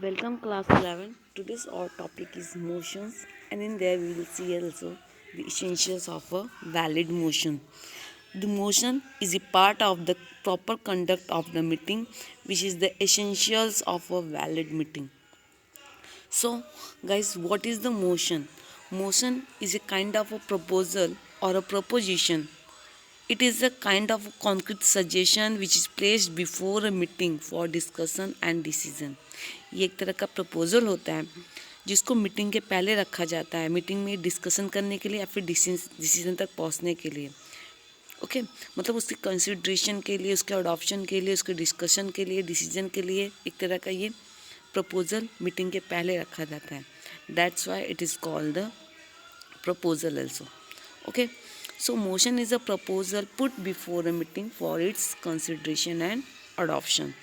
Welcome class 11. Today's our topic is motions, and in there we will see also the essentials of a valid motion. The motion is a part of the proper conduct of the meeting, which is the essentials of a valid meeting. So, guys, what is the motion? Motion is a kind of a proposal or a proposition. It is a kind of concrete suggestion which is placed before a meeting for discussion and decision. ये एक तरह का proposal होता है जिसको meeting के पहले रखा जाता है, मीटिंग में डिस्कशन करने के लिए या फिर डिसीजन तक पहुंचने के लिए. ओके मतलब उसकी कंसिड्रेशन के लिए, उसके अडॉप्शन के लिए, उसके डिस्कशन के लिए, डिसीजन के लिए एक तरह का ये प्रपोजल मीटिंग के पहले रखा जाता है. That's why it is called the proposal also. Okay, so motion is a proposal put before a meeting for its consideration and adoption.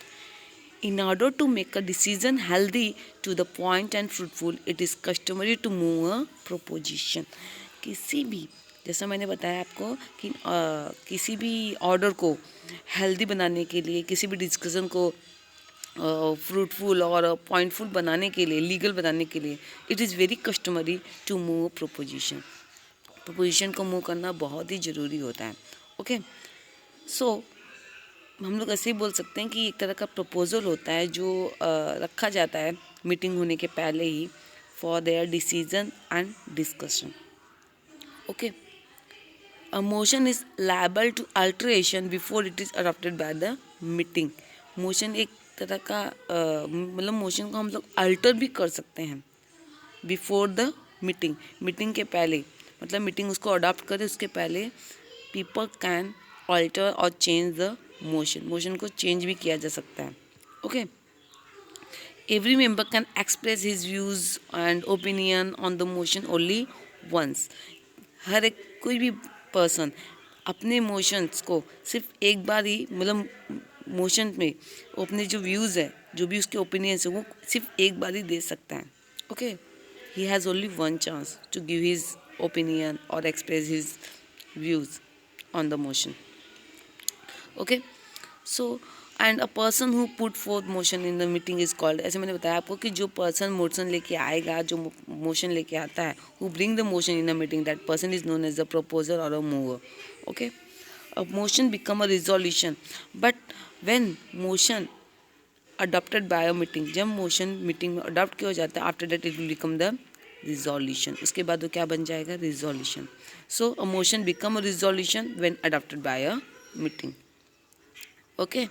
In order to make a decision healthy, to the point and fruitful, it is customary to move a proposition. किसी भी, जैसा मैंने बताया आपको कि किसी भी order को हेल्दी बनाने के लिए, किसी भी डिस्कशन को फ्रूटफुल और पॉइंटफुल बनाने के लिए, लीगल बनाने के लिए, it is very customary to move proposition. Proposition को मूव करना बहुत ही ज़रूरी होता है. ओके सो हम लोग ऐसे ही बोल सकते हैं कि एक तरह का प्रपोजल होता है जो रखा जाता है मीटिंग होने के पहले ही for their decision and discussion. Okay a motion is liable to alteration before it is adopted by the meeting. Motion एक तरह का मतलब मोशन को हम लोग अल्टर भी कर सकते हैं बिफोर द मीटिंग. मीटिंग के पहले मतलब मीटिंग उसको अडॉप्ट करे उसके पहले पीपल कैन अल्टर और चेंज द मोशन. मोशन को चेंज भी किया जा सकता है. Okay every member can express his views and opinion on the motion only once. हर एक कोई भी पर्सन अपने इमोशंस को सिर्फ एक बार ही मतलब मोशन में वो अपने जो व्यूज़ है, जो भी उसके ओपिनियंस है, वो सिर्फ एक बार ही दे सकता है. Okay he has only one chance to give his opinion और express his views on the motion. Okay so and a person who put forth motion in the meeting is called. ऐसे मैंने बताया आपको कि जो पर्सन मोशन लेके आएगा, जो मोशन लेके आता है, who bring the motion in the meeting, that person is known as the proposer और a mover. Okay a motion become a resolution but when motion adopted by a meeting, जब motion meeting में adopt किया जाता है, after that it will become the resolution. उसके बाद वो क्या बन जाएगा? Resolution. So a motion become a resolution when adopted by a meeting. Okay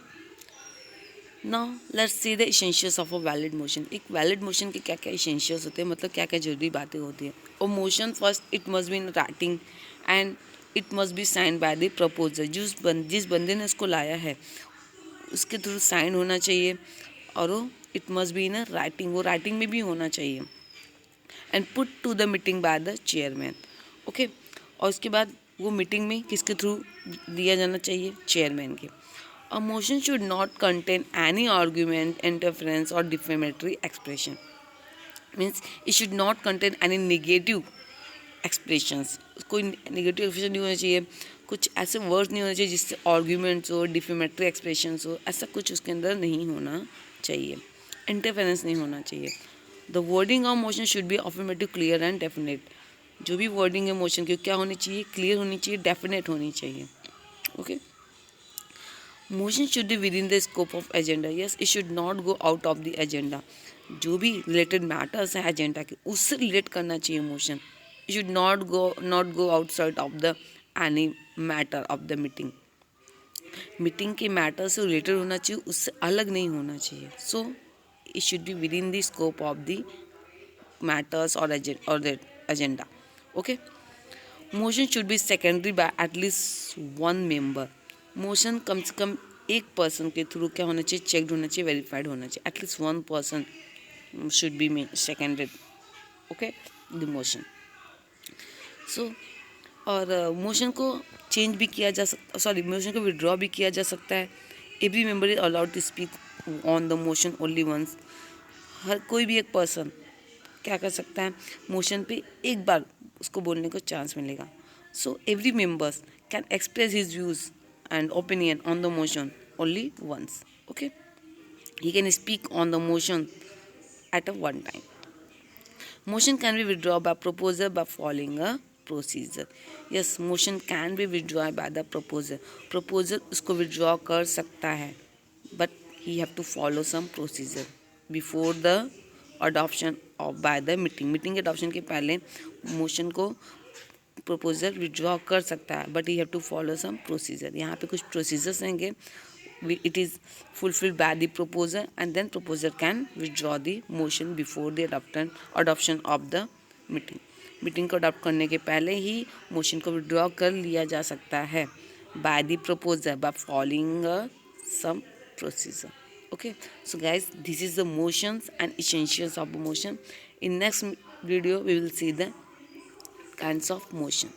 now let's see the essentials of a valid motion. एक वैलिड मोशन के क्या क्या इसेंशियल्स होते हैं, मतलब क्या क्या जरूरी बातें होती है. और motion first it must be in writing and it must be sign by the proposer. जिस बंदे ने उसको लाया है उसके थ्रू साइन होना चाहिए और वो it must be in writing, वो राइटिंग में भी होना चाहिए. And put to the meeting by the chairman. Okay और उसके बाद वो मीटिंग में किसके थ्रू दिया जाना चाहिए? चेयरमैन के. A motion should not contain any argument, interference, or defamatory expression. Means it should not contain any negative expressions. कोई नेगेटिव एक्सप्रेशन नहीं होना चाहिए, कुछ ऐसे वर्ड्स नहीं होने चाहिए जिससे आर्ग्यूमेंट्स हो, डिफेमेटरी एक्सप्रेशंस हो, ऐसा कुछ उसके अंदर नहीं होना चाहिए. इंटरफेरेंस नहीं होना चाहिए. The wording of motion should B affirmative, clear and definite. जो भी वर्डिंग है मोशन की क्या होनी चाहिए? क्लियर होनी चाहिए, डेफिनेट होनी चाहिए. Okay motion should be within the scope of agenda. Yes it should not go out of the agenda. जो भी रिलेटेड मैटर्स हैं एजेंडा के, उससे रिलेट करना चाहिए motion. It should not go outside of the any matter of the meeting. Meeting के matter से related होना चाहिए, उससे अलग नहीं होना चाहिए. So it should be within the scope of the matters और the agenda. Okay motion should be secondary by at least one member. Motion कम से कम एक पर्सन के थ्रू क्या होना चाहिए? चेक्ड होना चाहिए, वेरीफाइड होना चाहिए. At least one person should be seconded. Okay the motion. So और मोशन को चेंज भी किया जा सकता, सॉरी मोशन को विड्रॉ भी किया जा सकता है. Every member is allowed to speak on the motion only once. हर कोई भी एक पर्सन क्या कर सकता है? मोशन पे एक बार उसको बोलने को चांस मिलेगा. So every members can express his views and opinion on the motion only once. Okay he can speak on the motion at a one time. Motion can be withdrawn by proposer by following a procedure. Yes, motion can be withdrawn by the proposer. Proposer उसको withdraw कर सकता है, but he have to follow some procedure before the adoption of by the meeting. Meeting के adoption के पहले motion को proposal withdraw कर सकता है, but he have to follow some procedure. यहाँ पे कुछ procedures रहेंगे. It is fulfilled by the proposer, and then proposer can withdraw the motion before the adoption of the meeting. Meeting को adopt करने के पहले ही मोशन को विड्रॉ कर लिया जा सकता है bye the proposer by following some procedure. Okay, so guys, this is the motions and essentials of motion. In next video we will see the kinds of motion.